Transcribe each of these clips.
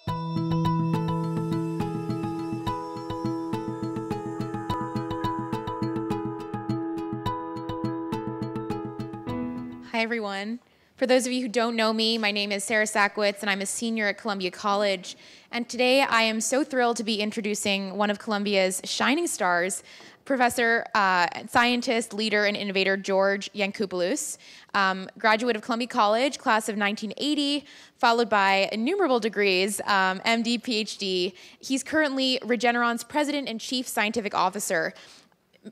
Hi, everyone. For those of you who don't know me, my name is Sarah Sackwitz, and I'm a senior at Columbia College. And today I am so thrilled to be introducing one of Columbia's shining stars, Professor, scientist, leader, and innovator George Yancopoulos, graduate of Columbia College, class of 1980, followed by innumerable degrees, MD, PhD. He's currently Regeneron's president and chief scientific officer.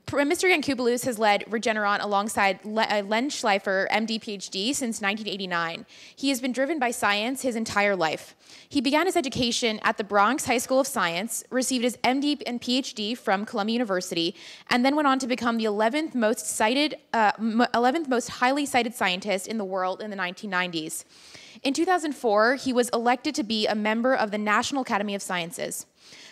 Mr. Yancopoulos has led Regeneron alongside Len Schleifer, MD, PhD, since 1989. He has been driven by science his entire life. He began his education at the Bronx High School of Science, received his MD and PhD from Columbia University, and then went on to become the 11th most highly cited scientist in the world in the 1990s. In 2004, he was elected to be a member of the National Academy of Sciences.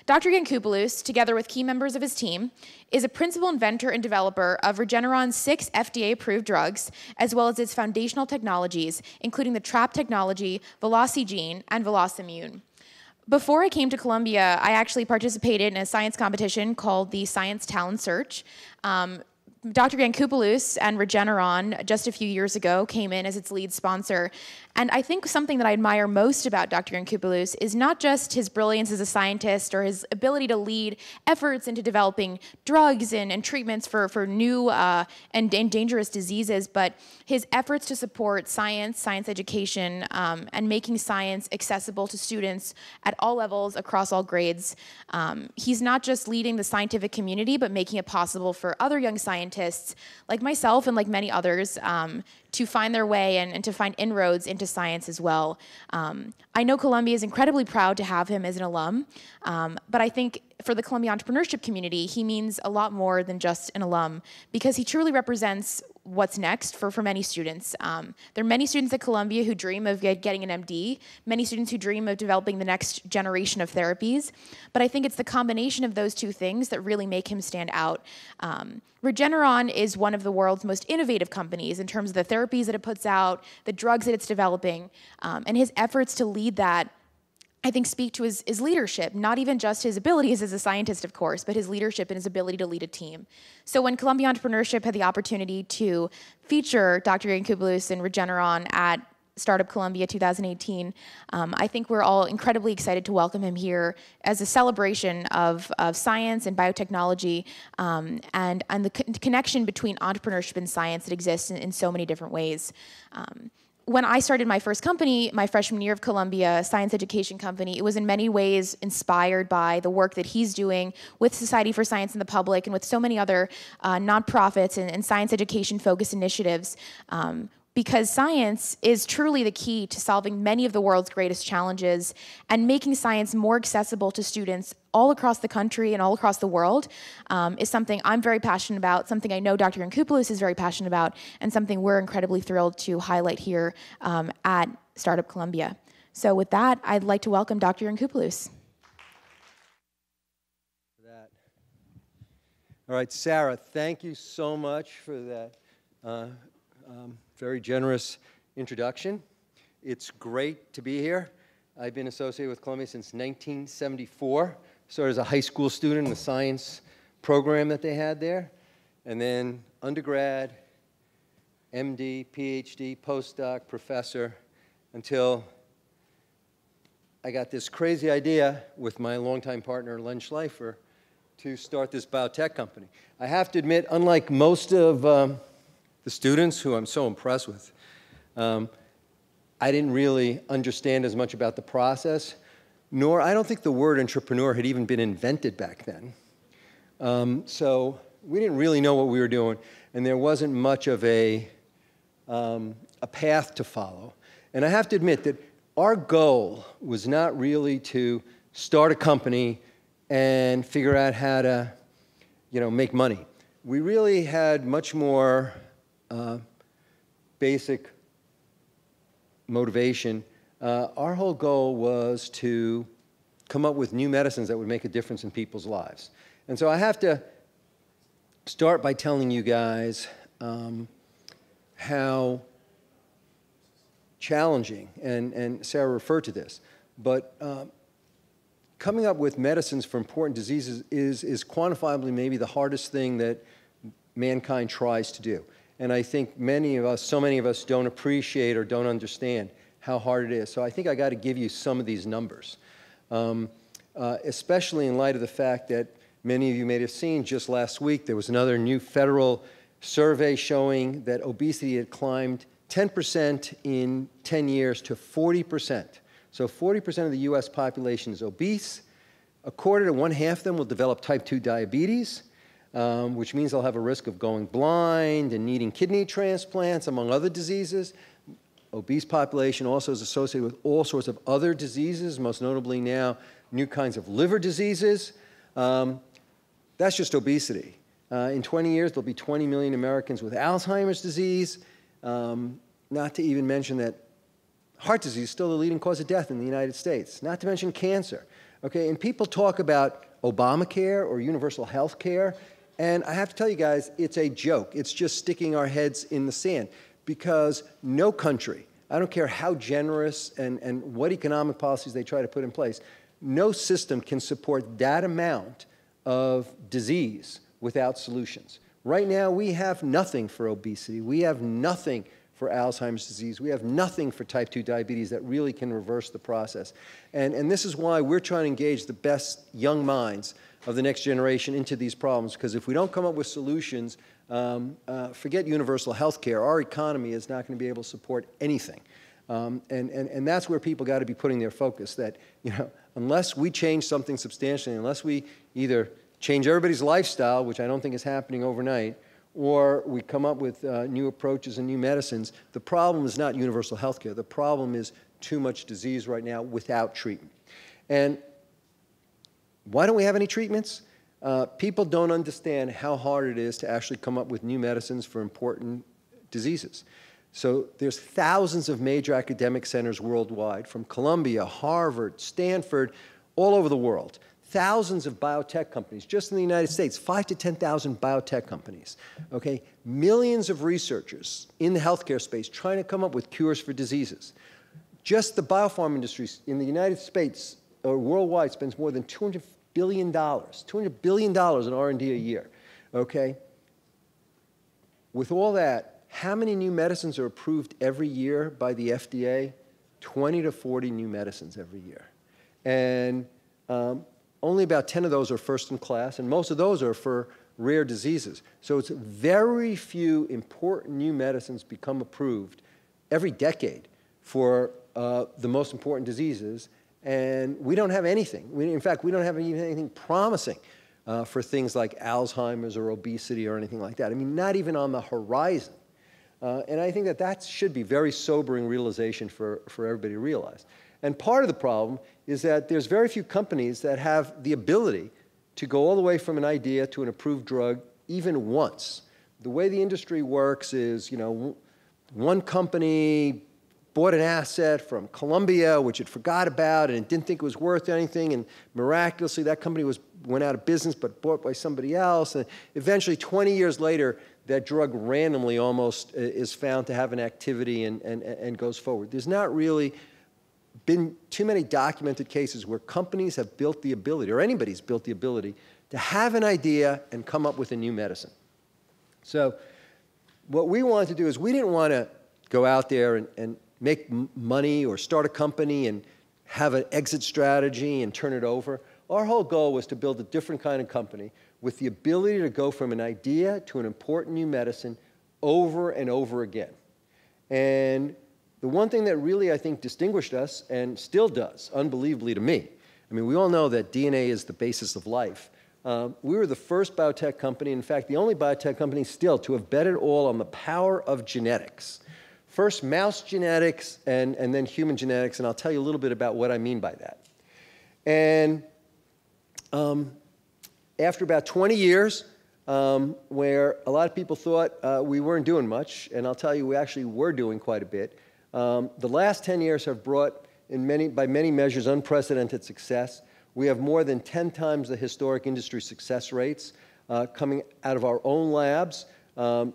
Dr. Yancopoulos, together with key members of his team, is a principal inventor and developer of Regeneron's 6 FDA-approved drugs, as well as its foundational technologies, including the TRAP technology, VelociGene, and VelociMune. Before I came to Columbia, I actually participated in a science competition called the Science Talent Search. Dr. Yancopoulos and Regeneron, just a few years ago, came in as its lead sponsor. And I think something that I admire most about Dr. Yancopoulos is not just his brilliance as a scientist or his ability to lead efforts into developing drugs and treatments for new and dangerous diseases, but his efforts to support science education, and making science accessible to students at all levels, across all grades. He's not just leading the scientific community, but making it possible for other young scientists like myself and like many others to find their way and to find inroads into science as well. I know Columbia is incredibly proud to have him as an alum, but I think for the Columbia entrepreneurship community, he means a lot more than just an alum, because he truly represents what's next for many students. There are many students at Columbia who dream of getting an MD, many students who dream of developing the next generation of therapies, but I think it's the combination of those two things that really make him stand out. Regeneron is one of the world's most innovative companies in terms of the therapies that it puts out, the drugs that it's developing, and his efforts to lead that, I think, speak to his leadership, not even just his abilities as a scientist, of course, but his leadership and his ability to lead a team. So when Columbia Entrepreneurship had the opportunity to feature Dr. Yancopoulos and Regeneron at Startup Columbia 2018, I think we're all incredibly excited to welcome him here as a celebration of science and biotechnology, and the connection between entrepreneurship and science that exists in so many different ways. When I started my first company, my freshman year of Columbia, a science education company, it was in many ways inspired by the work that he's doing with Society for Science and the Public and with so many other nonprofits and science education-focused initiatives, because science is truly the key to solving many of the world's greatest challenges and making science more accessible to students all across the country and all across the world is something I'm very passionate about, something I know Dr. Yancopoulos is very passionate about, and something we're incredibly thrilled to highlight here at Startup Columbia. So with that, I'd like to welcome Dr. Yancopoulos. All right, Sarah, thank you so much for that very generous introduction. It's great to be here. I've been associated with Columbia since 1974. Started as a high school student in the science program that they had there, and then undergrad, MD, PhD, postdoc, professor, until I got this crazy idea with my longtime partner, Len Schleifer, to start this biotech company. I have to admit, unlike most of the students who I'm so impressed with, I didn't really understand as much about the process, nor I don't think the word entrepreneur had even been invented back then. So we didn't really know what we were doing, and there wasn't much of a path to follow. And I have to admit that our goal was not really to start a company and figure out how to, make money. We really had much more basic motivation. Our whole goal was to come up with new medicines that would make a difference in people's lives. And so I have to start by telling you guys how challenging, and Sarah referred to this, but coming up with medicines for important diseases is quantifiably maybe the hardest thing that mankind tries to do. And I think so many of us don't appreciate or don't understand how hard it is. So I think I got to give you some of these numbers, especially in light of the fact that many of you may have seen just last week there was another new federal survey showing that obesity had climbed 10% in 10 years to 40%. So 40% of the US population is obese. A quarter to one-half of them will develop type 2 diabetes, which means they'll have a risk of going blind and needing kidney transplants, among other diseases. Obese population also is associated with all sorts of other diseases, most notably now new kinds of liver diseases. That's just obesity. In 20 years, there'll be 20 million Americans with Alzheimer's disease, not to even mention that heart disease is still the leading cause of death in the United States, not to mention cancer. Okay, and people talk about Obamacare or universal health care, and I have to tell you guys, it's a joke. It's just sticking our heads in the sand, because no country, I don't care how generous and what economic policies they try to put in place, no system can support that amount of disease without solutions. Right now, we have nothing for obesity. We have nothing for Alzheimer's disease. We have nothing for type 2 diabetes that really can reverse the process. And this is why we're trying to engage the best young minds of the next generation into these problems, because if we don't come up with solutions, forget universal health care, our economy is not going to be able to support anything. And that's where people got to be putting their focus, that, unless we change something substantially, unless we either change everybody's lifestyle, which I don't think is happening overnight, or we come up with new approaches and new medicines, the problem is not universal health care. The problem is too much disease right now without treatment. And why don't we have any treatments? People don't understand how hard it is to actually come up with new medicines for important diseases. So there's thousands of major academic centers worldwide, from Columbia, Harvard, Stanford, all over the world. Thousands of biotech companies, just in the United States, 5,000 to 10,000 biotech companies, okay? Millions of researchers in the healthcare space trying to come up with cures for diseases. Just the biopharma industry in the United States or worldwide spends more than $200 billion in R&D a year, okay? With all that, how many new medicines are approved every year by the FDA? 20 to 40 new medicines every year. And only about 10 of those are first in class, and most of those are for rare diseases. So it's very few important new medicines become approved every decade for the most important diseases, and we don't have anything. In fact, we don't have anything promising for things like Alzheimer's or obesity or anything like that. I mean, not even on the horizon. And I think that should be very sobering realization for everybody to realize. And part of the problem is that there's very few companies that have the ability to go all the way from an idea to an approved drug even once. The way the industry works is, one company bought an asset from Columbia, which it forgot about, and it didn't think it was worth anything, and miraculously that company went out of business but bought by somebody else, and eventually 20 years later, that drug randomly almost is found to have an activity and goes forward. There's not really been too many documented cases where companies have built the ability, or anybody's built the ability, to have an idea and come up with a new medicine. So what we wanted to do is we didn't want to go out there and make money or start a company and have an exit strategy and turn it over. Our whole goal was to build a different kind of company with the ability to go from an idea to an important new medicine over and over again. And the one thing that really, I think, distinguished us, and still does, unbelievably to me, I mean, we all know that DNA is the basis of life. We were the first biotech company, in fact, the only biotech company still to have bet it all on the power of genetics. First mouse genetics and then human genetics, and I'll tell you a little bit about what I mean by that. And after about 20 years, where a lot of people thought we weren't doing much, and I'll tell you we actually were doing quite a bit, the last 10 years have brought, by many measures, unprecedented success. We have more than 10 times the historic industry success rates coming out of our own labs.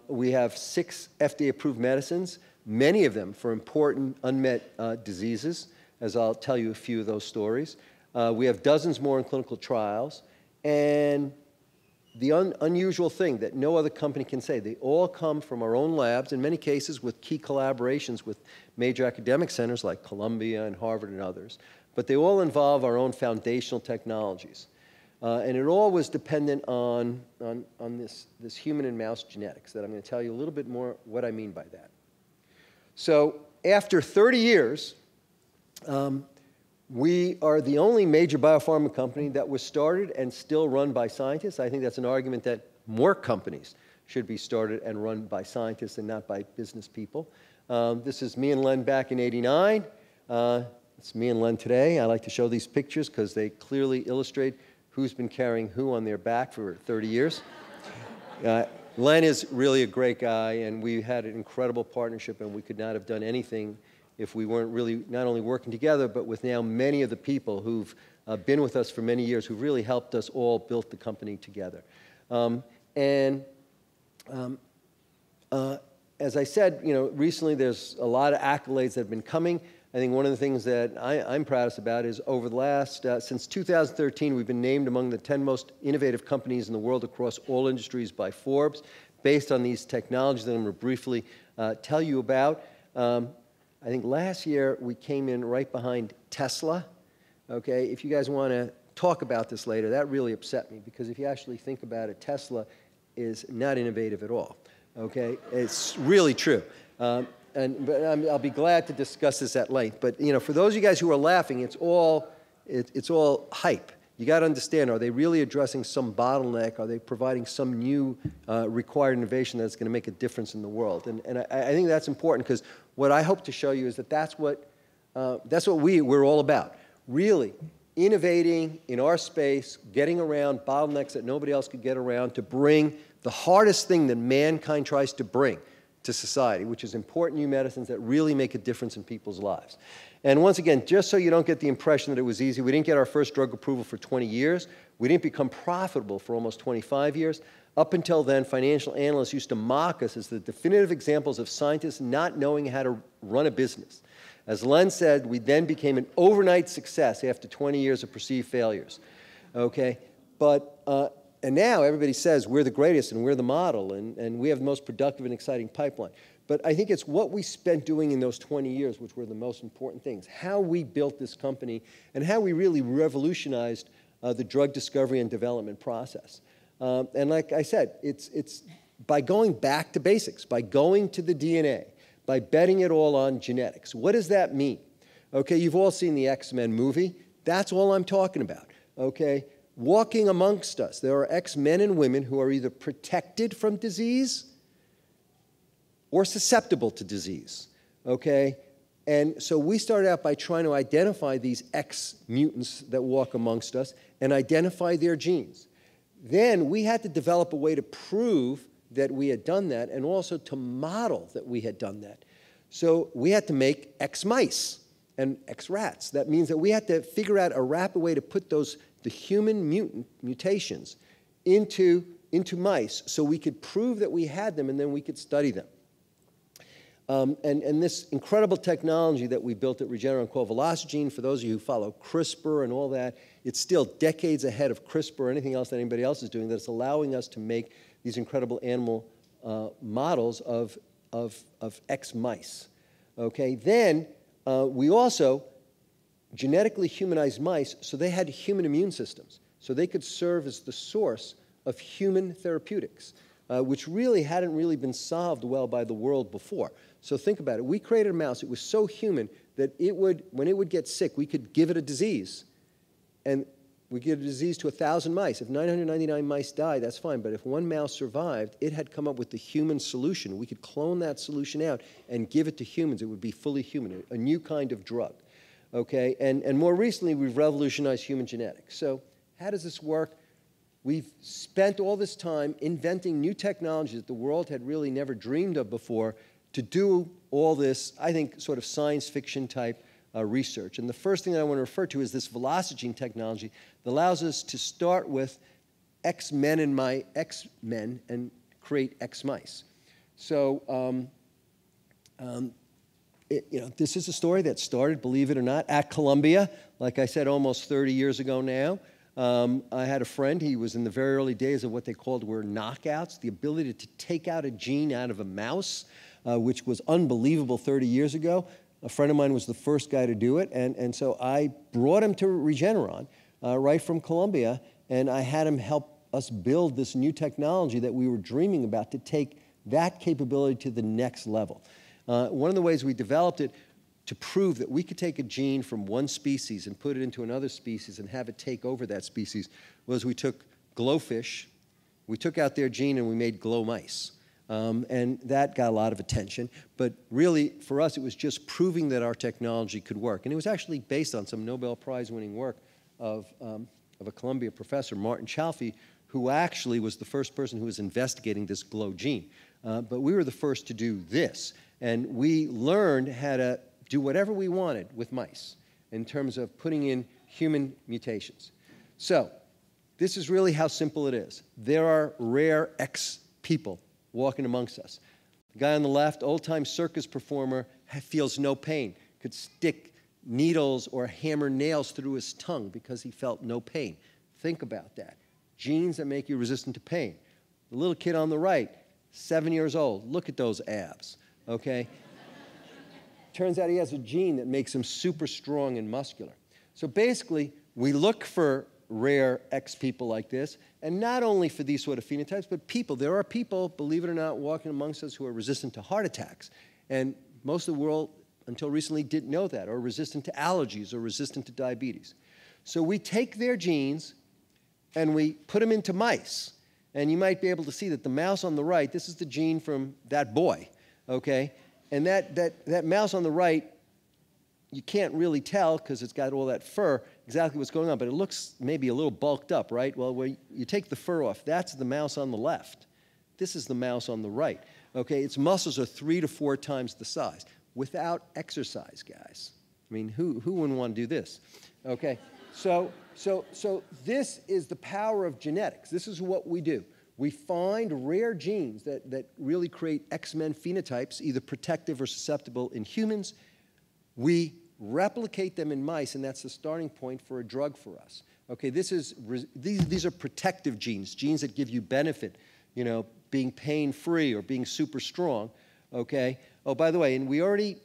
We have 6 FDA-approved medicines, many of them for important unmet diseases, as I'll tell you a few of those stories. We have dozens more in clinical trials. And the unusual thing that no other company can say, they all come from our own labs, in many cases with key collaborations with major academic centers like Columbia and Harvard and others. But they all involve our own foundational technologies. And it all was dependent on this human and mouse genetics that I'm going to tell you a little bit more what I mean by that. So after 30 years, we are the only major biopharma company that was started and still run by scientists. I think that's an argument that more companies should be started and run by scientists and not by business people. This is me and Len back in '89. It's me and Len today. I like to show these pictures because they clearly illustrate who's been carrying who on their back for 30 years. Len is really a great guy, and we had an incredible partnership, and we could not have done anything if we weren't really not only working together, but with now many of the people who've been with us for many years, who've really helped us all build the company together. As I said, recently there's a lot of accolades that have been coming. I think one of the things that I'm proudest about is over the last, since 2013, we've been named among the 10 most innovative companies in the world across all industries by Forbes, based on these technologies that I'm going to briefly tell you about. I think last year we came in right behind Tesla. Okay, if you guys want to talk about this later, that really upset me, because if you actually think about it, Tesla is not innovative at all. Okay, it's really true. But I'll be glad to discuss this at length. But for those of you guys who are laughing, it's all hype. You got to understand: are they really addressing some bottleneck? Are they providing some new required innovation that's going to make a difference in the world? And I think that's important, because what I hope to show you is that that's what we're all about. Really innovating in our space, getting around bottlenecks that nobody else could get around, to bring the hardest thing that mankind tries to bring to society, which is important new medicines that really make a difference in people's lives. And once again, just so you don't get the impression that it was easy, we didn't get our first drug approval for 20 years. We didn't become profitable for almost 25 years. Up until then, financial analysts used to mock us as the definitive examples of scientists not knowing how to run a business. As Len said, we then became an overnight success after 20 years of perceived failures. Okay? And now everybody says we're the greatest and we're the model, and we have the most productive and exciting pipeline. But I think it's what we spent doing in those 20 years which were the most important things. How we built this company and how we really revolutionized the drug discovery and development process. And like I said, it's by going back to basics, by going to the DNA, by betting it all on genetics. What does that mean? Okay, you've all seen the X-Men movie. That's all I'm talking about. Okay? Walking amongst us, there are X-men and women who are either protected from disease or susceptible to disease, okay? And so we started out by trying to identify these X mutants that walk amongst us and identify their genes. Then we had to develop a way to prove that we had done that, and also to model that we had done that. So we had to make X mice and X rats. That means that we had to figure out a rapid way to put the human mutations into mice, so we could prove that we had them, and then we could study them. And this incredible technology that we built at Regeneron called Velocigene, for those of you who follow CRISPR and all that, it's still decades ahead of CRISPR or anything else that anybody else is doing, that's allowing us to make these incredible animal models of X mice. Okay, then we also genetically humanized mice, so they had human immune systems, so they could serve as the source of human therapeutics, which really hadn't really been solved well by the world before. So think about it. We created a mouse. It was so human that when it would get sick, we could give it a disease, and we give a disease to 1,000 mice. If 999 mice died, that's fine, but if one mouse survived, it had come up with the human solution. We could clone that solution out and give it to humans. It would be fully human, a new kind of drug. Okay, and more recently, we've revolutionized human genetics. So how does this work? We've spent all this time inventing new technologies that the world had really never dreamed of before to do all this, I think, sort of science fiction type research. And the first thing that I want to refer to is this Velocigene technology that allows us to start with X-men and create X mice. So this is a story that started, believe it or not, at Columbia. Like I said, almost 30 years ago now. I had a friend, he was in the very early days of what they called were knockouts, the ability to take out a gene out of a mouse, which was unbelievable 30 years ago. A friend of mine was the first guy to do it, and so I brought him to Regeneron right from Columbia, and I had him help us build this new technology that we were dreaming about to take that capability to the next level. One of the ways we developed it to prove that we could take a gene from one species and put it into another species and have it take over that species was we took glowfish, we took out their gene, and we made glow mice. And that got a lot of attention. But really, for us, it was just proving that our technology could work. And it was actually based on some Nobel Prize-winning work of a Columbia professor, Martin Chalfie, who actually was the first person who was investigating this glow gene. But we were the first to do this. And we learned how to do whatever we wanted with mice in terms of putting in human mutations. So this is really how simple it is. There are rare X people walking amongst us. The guy on the left, old-time circus performer, feels no pain, could stick needles or hammer nails through his tongue because he felt no pain. Think about that. Genes that make you resistant to pain. The little kid on the right, 7 years old, look at those abs, okay? Turns out he has a gene that makes him super strong and muscular. So basically, we look for rare X people like this, and not only for these sort of phenotypes, but people. There are people, believe it or not, walking amongst us who are resistant to heart attacks. And most of the world, until recently, didn't know that, or resistant to allergies, or resistant to diabetes. So we take their genes, and we put them into mice. And you might be able to see that the mouse on the right, this is the gene from that boy, okay? And that mouse on the right, you can't really tell because it's got all that fur exactly what's going on, but it looks maybe a little bulked up, right? Well, where you take the fur off, that's the mouse on the left. This is the mouse on the right, okay? Its muscles are 3 to 4 times the size without exercise, guys. I mean, who wouldn't want to do this, okay? So this is the power of genetics. This is what we do. We find rare genes that really create X-Men phenotypes, either protective or susceptible in humans. We replicate them in mice, and that's the starting point for a drug for us. Okay, these are protective genes, genes that give you benefit, you know, being pain-free or being super strong, okay? Oh, by the way, and we already,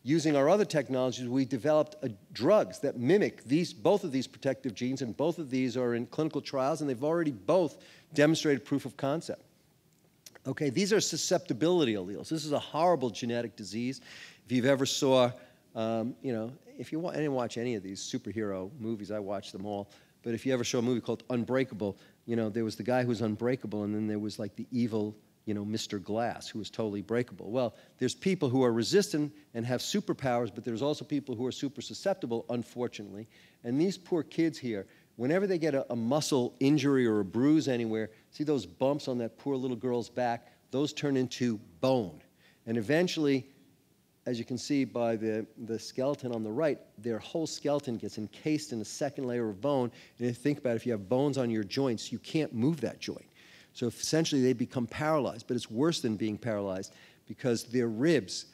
using our other technologies, we developed drugs that mimic both of these protective genes, and both of these are in clinical trials, and they've already both demonstrated proof of concept. Okay, these are susceptibility alleles. This is a horrible genetic disease. If you've ever saw, you know, I didn't watch any of these superhero movies, I watched them all, but if you ever saw a movie called Unbreakable, you know, there was the guy who was unbreakable, and then there was like the evil, you know, Mr. Glass, who was totally breakable. Well, there's people who are resistant and have superpowers, but there's also people who are super susceptible, unfortunately. And these poor kids here, whenever they get a muscle injury or a bruise anywhere, see those bumps on that poor little girl's back? Those turn into bone. And eventually, as you can see by the skeleton on the right, their whole skeleton gets encased in a second layer of bone. And if you think about it, if you have bones on your joints, you can't move that joint. So essentially, they become paralyzed. But it's worse than being paralyzed because their ribs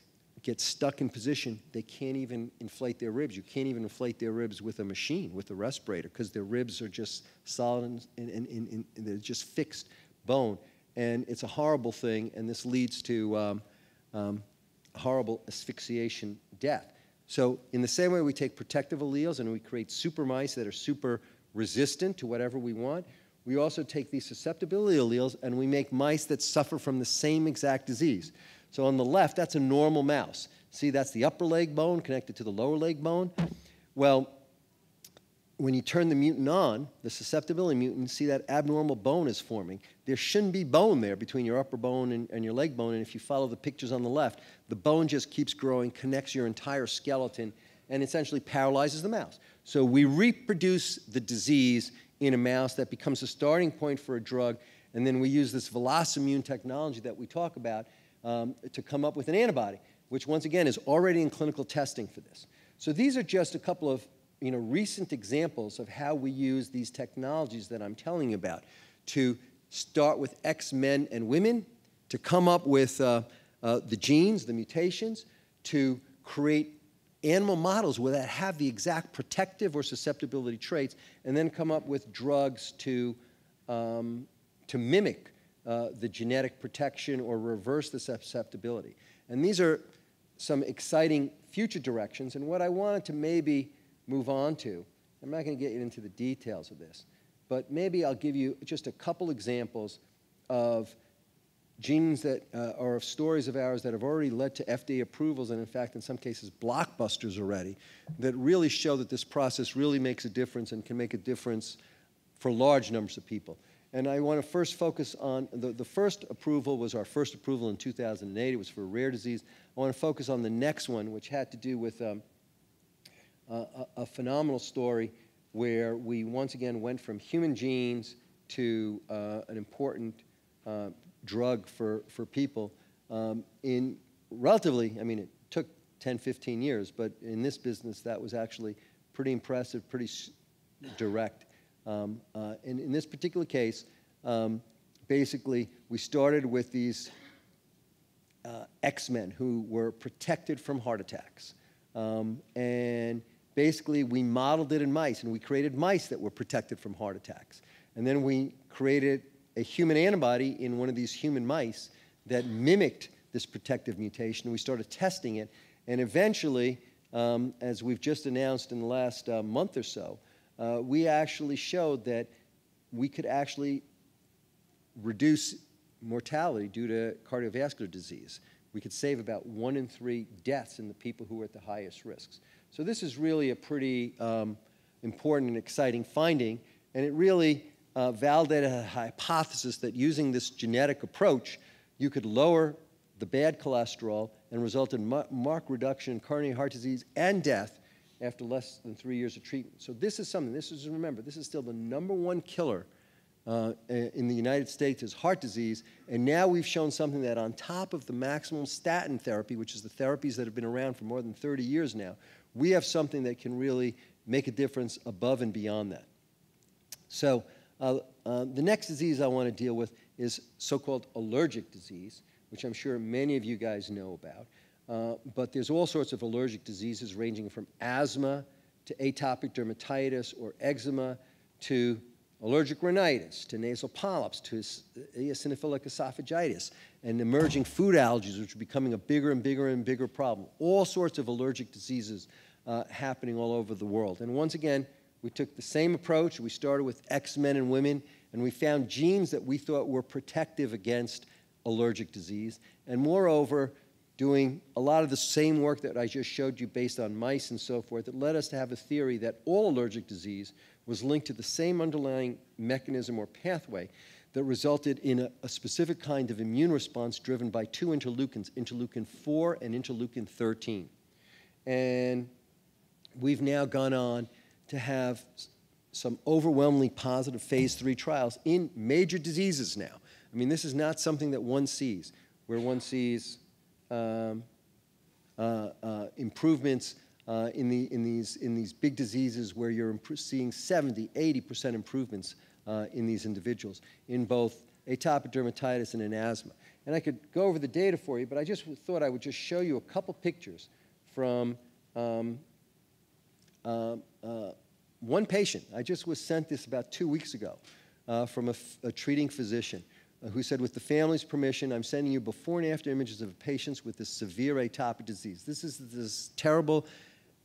get stuck in position. They can't even inflate their ribs. You can't even inflate their ribs with a machine, with a respirator, because their ribs are just solid and they're just fixed bone. And it's a horrible thing, and this leads to horrible asphyxiation, death. So in the same way we take protective alleles and we create super mice that are super resistant to whatever we want, we also take these susceptibility alleles and we make mice that suffer from the same exact disease. So on the left, that's a normal mouse. See, that's the upper leg bone connected to the lower leg bone. Well, when you turn the mutant on, the susceptibility mutant, see that abnormal bone is forming. There shouldn't be bone there between your upper bone and your leg bone, and if you follow the pictures on the left, the bone just keeps growing, connects your entire skeleton, and essentially paralyzes the mouse. So we reproduce the disease in a mouse that becomes a starting point for a drug, and then we use this VelocImmune technology that we talk about to come up with an antibody, which once again is already in clinical testing for this. So these are just a couple of recent examples of how we use these technologies that I'm telling you about to start with X men and women, to come up with the genes, the mutations, to create animal models that have the exact protective or susceptibility traits, and then come up with drugs to mimic the genetic protection or reverse the susceptibility. And these are some exciting future directions. And what I wanted to maybe move on to, I'm not going to get into the details of this, but maybe I'll give you just a couple examples of genes that are of stories of ours that have already led to FDA approvals, and in fact, in some cases, blockbusters already, that really show that this process really makes a difference and can make a difference for large numbers of people. And I want to first focus on, the first approval was our first approval in 2008. It was for a rare disease. I want to focus on the next one, which had to do with a phenomenal story where we once again went from human genes to an important drug for people in relatively, I mean, it took 10, 15 years, but in this business, that was actually pretty impressive, pretty direct. And in this particular case, basically, we started with these X-men who were protected from heart attacks. And basically, we modeled it in mice, and we created mice that were protected from heart attacks. And then we created a human antibody in one of these human mice that mimicked this protective mutation. We started testing it, and eventually, as we've just announced in the last month or so, we actually showed that we could actually reduce mortality due to cardiovascular disease. We could save about 1 in 3 deaths in the people who were at the highest risks. So this is really a pretty important and exciting finding, and it really validated a hypothesis that using this genetic approach, you could lower the bad cholesterol and result in marked reduction in coronary heart disease and death after less than 3 years of treatment. So this is something, remember, this is still the #1 killer in the United States is heart disease, and now we've shown something that on top of the maximal statin therapy, which is the therapies that have been around for more than 30 years now, we have something that can really make a difference above and beyond that. So the next disease I want to deal with is so-called allergic disease, which I'm sure many of you guys know about. But there's all sorts of allergic diseases ranging from asthma to atopic dermatitis or eczema to allergic rhinitis, to nasal polyps, to eosinophilic esophagitis, and emerging food allergies, which are becoming a bigger and bigger and bigger problem. All sorts of allergic diseases happening all over the world. And once again, we took the same approach. We started with X-men and women, and we found genes that we thought were protective against allergic disease. And moreover, doing a lot of the same work that I just showed you based on mice and so forth, that led us to have a theory that all allergic disease was linked to the same underlying mechanism or pathway that resulted in a specific kind of immune response driven by 2 interleukins, interleukin-4 and interleukin-13. And we've now gone on to have some overwhelmingly positive phase 3 trials in major diseases now. I mean, this is not something that one sees, where one sees improvements in these big diseases where you're seeing 70, 80% improvements in these individuals in both atopic dermatitis and in asthma. And I could go over the data for you, but I just thought I would just show you a couple pictures from one patient. I just was sent this about 2 weeks ago from a treating physician who said, with the family's permission, I'm sending you before and after images of patients with this severe atopic disease. This is this terrible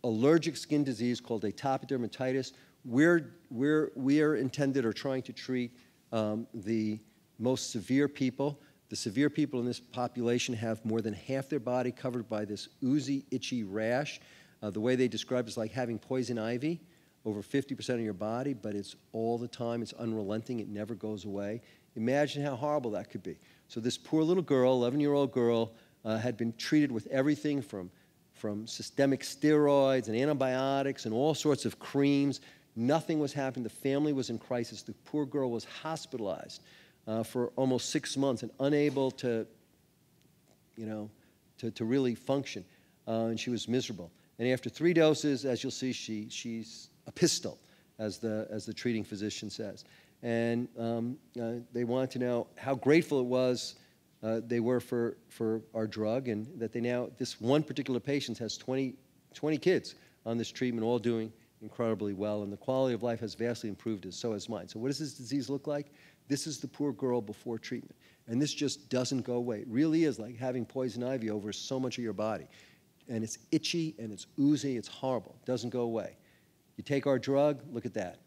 allergic skin disease called atopic dermatitis. We are intended or trying to treat the most severe people. The severe people in this population have more than half their body covered by this oozy, itchy rash. The way they describe it is like having poison ivy over 50% of your body, but it's all the time. It's unrelenting. It never goes away. Imagine how horrible that could be. So this poor little girl, 11-year-old girl, had been treated with everything from systemic steroids and antibiotics and all sorts of creams. Nothing was happening. The family was in crisis. The poor girl was hospitalized for almost 6 months and unable to really function, and she was miserable. And after 3 doses, as you'll see, she's a pistol, as the treating physician says. And they wanted to know how grateful it was they were for our drug, and that they now, this one particular patient has 20 kids on this treatment, all doing incredibly well, and the quality of life has vastly improved, and so has mine. So what does this disease look like? This is the poor girl before treatment, and this just doesn't go away. It really is like having poison ivy over so much of your body, and it's itchy, and it's oozy, it's horrible. It doesn't go away. You take our drug, look at that.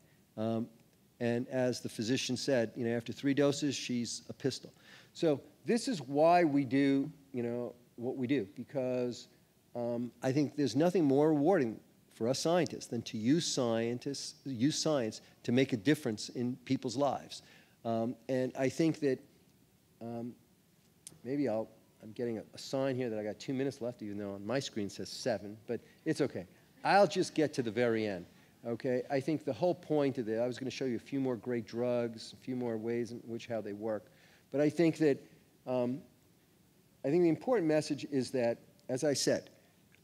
And as the physician said, you know, after 3 doses, she's a pistol. So this is why we do, you know, what we do, because I think there's nothing more rewarding for us scientists than to use science to make a difference in people's lives. And I think that maybe I'm getting a sign here that I got 2 minutes left, even though on my screen it says 7, but it's okay. I'll just get to the very end. Okay, I think the whole point of it, I was going to show you a few more great drugs, a few more ways in which how they work, but I think that the important message is that, as I said,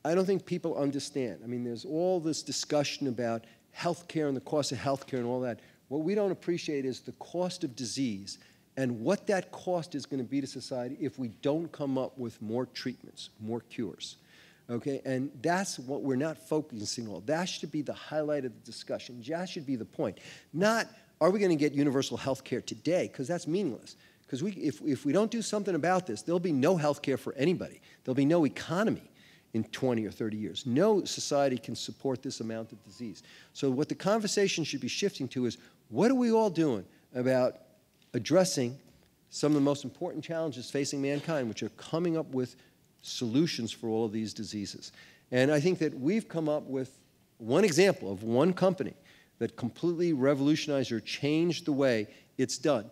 I don't think people understand. I mean, there's all this discussion about healthcare and the cost of healthcare and all that. What we don't appreciate is the cost of disease and what that cost is going to be to society if we don't come up with more treatments, more cures. Okay, and that's what we're not focusing on. That should be the highlight of the discussion. That should be the point. Not, are we going to get universal health care today? Because that's meaningless. Because if we don't do something about this, there'll be no health care for anybody. There'll be no economy in 20 or 30 years. No society can support this amount of disease. So what the conversation should be shifting to is, what are we all doing about addressing some of the most important challenges facing mankind, which are coming up with solutions for all of these diseases. And I think that we've come up with one example of one company that completely revolutionized or changed the way it's done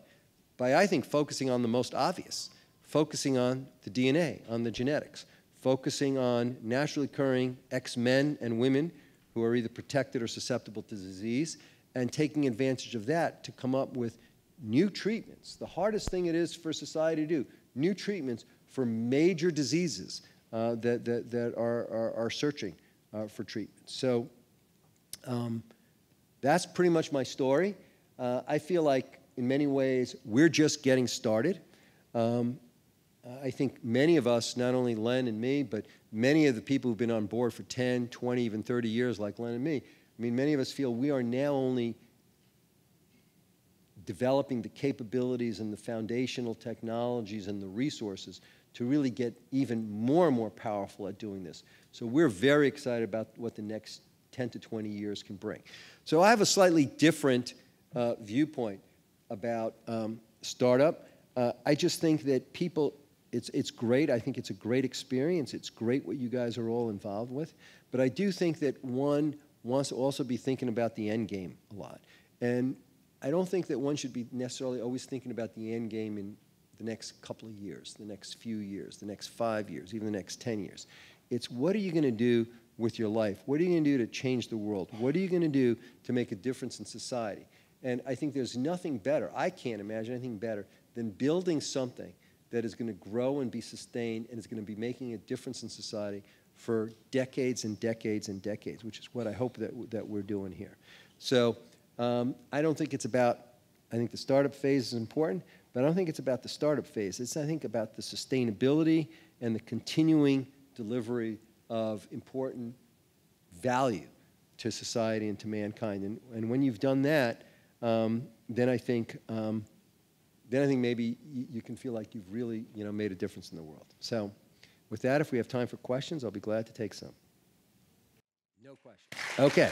by, I think, focusing on the most obvious, focusing on the DNA, on the genetics, focusing on naturally occurring X-men and women who are either protected or susceptible to disease, and taking advantage of that to come up with new treatments. The hardest thing it is for society to do, new treatments for major diseases that are searching for treatment. So that's pretty much my story. I feel like in many ways we're just getting started. I think many of us, not only Len and me, but many of the people who've been on board for 10, 20, even 30 years like Len and me, I mean, many of us feel we are now only developing the capabilities and the foundational technologies and the resources to really get even more and more powerful at doing this. So we're very excited about what the next 10 to 20 years can bring. So I have a slightly different viewpoint about startup. I just think that people, it's great. I think it's a great experience. It's great what you guys are all involved with. But I do think that one wants to also be thinking about the end game a lot. And I don't think that one should be necessarily always thinking about the end game in the next couple of years, the next few years, the next 5 years, even the next 10 years. It's what are you going to do with your life? What are you going to do to change the world? What are you going to do to make a difference in society? And I think there's nothing better, I can't imagine anything better, than building something that is going to grow and be sustained and is going to be making a difference in society for decades and decades and decades, which is what I hope that we're doing here. So I don't think it's about, I think the startup phase is important, but I don't think it's about the startup phase. It's, I think, about the sustainability and the continuing delivery of important value to society and to mankind. And when you've done that, then I think maybe you can feel like you've really, made a difference in the world. So with that, if we have time for questions, I'll be glad to take some. No questions. Okay.